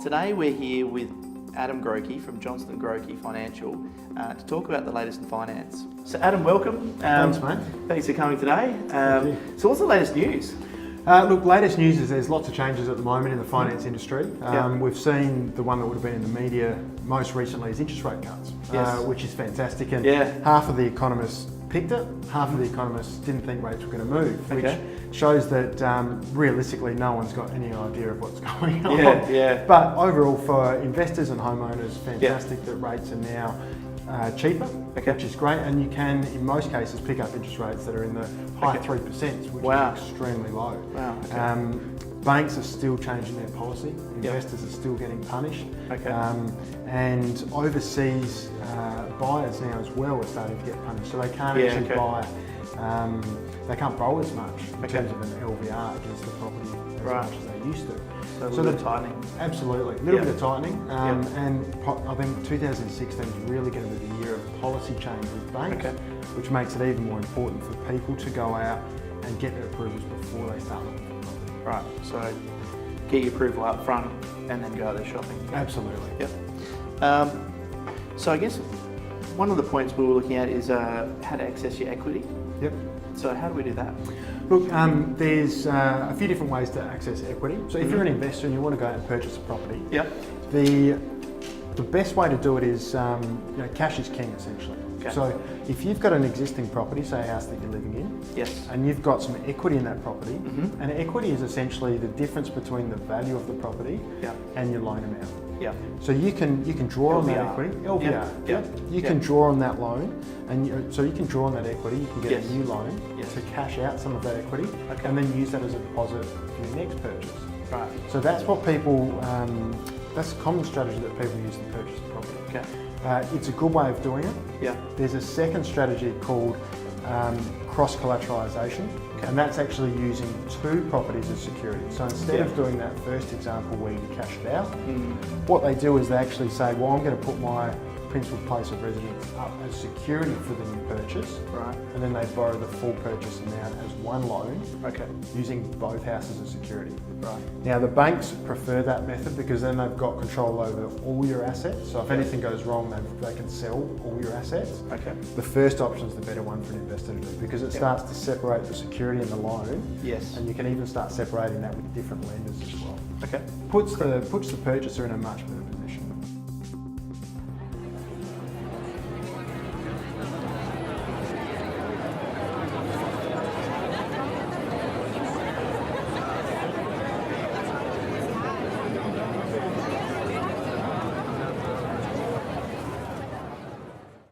Today we're here with Adam Grocke from Grocke Financial to talk about the latest in finance. So Adam, welcome. Thanks, mate. Thanks for coming today. Thank you. So what's the latest news? Look, latest news is there's lots of changes at the moment in the finance industry. We've seen the one that would have been in the media most recently is interest rate cuts, which is fantastic. And half of the economists picked it, half of the economists didn't think rates were going to move, which shows that realistically no one's got any idea of what's going on. But overall for investors and homeowners, fantastic that rates are now cheaper, which is great, and you can, in most cases, pick up interest rates that are in the high 3%, which is extremely low. Banks are still changing their policy, investors are still getting punished, and overseas buyers now as well are starting to get punished, so they can't actually buy, they can't borrow as much in terms of an LVR against the property as much as they used to. So a little bit of tightening. Absolutely, a little bit of tightening, and I think 2016 is really going to be the year of policy change with banks, which makes it even more important for people to go out and get their approvals before they start looking for property. Right, so get your approval up front and then go out there shopping. Absolutely. So I guess one of the points we were looking at is how to access your equity. So how do we do that? Look, there's a few different ways to access equity. So if you're an investor and you want to go out and purchase a property, the best way to do it is, cash is king essentially. So if you've got an existing property, say a house that you're living in, and you've got some equity in that property, and equity is essentially the difference between the value of the property and your loan amount. So you can draw on that equity, LVR. You can draw on that loan, and so you can draw on that equity. You can get a new loan to cash out some of that equity, and then use that as a deposit for your next purchase. So that's what people. That's a common strategy that people use to purchase a property. It's a good way of doing it. There's a second strategy called cross-collateralisation, and that's actually using two properties as security. So instead of doing that first example where you cash it out, what they do is they actually say, well, I'm going to put my principal place of residence up as security for the new purchase, and then they borrow the full purchase amount as one loan, using both houses as security. Now the banks prefer that method because then they've got control over all your assets, so if anything goes wrong they can sell all your assets. The first option is the better one for an investor to do because it starts to separate the security and the loan, and you can even start separating that with different lenders as well. Puts the purchaser in a much better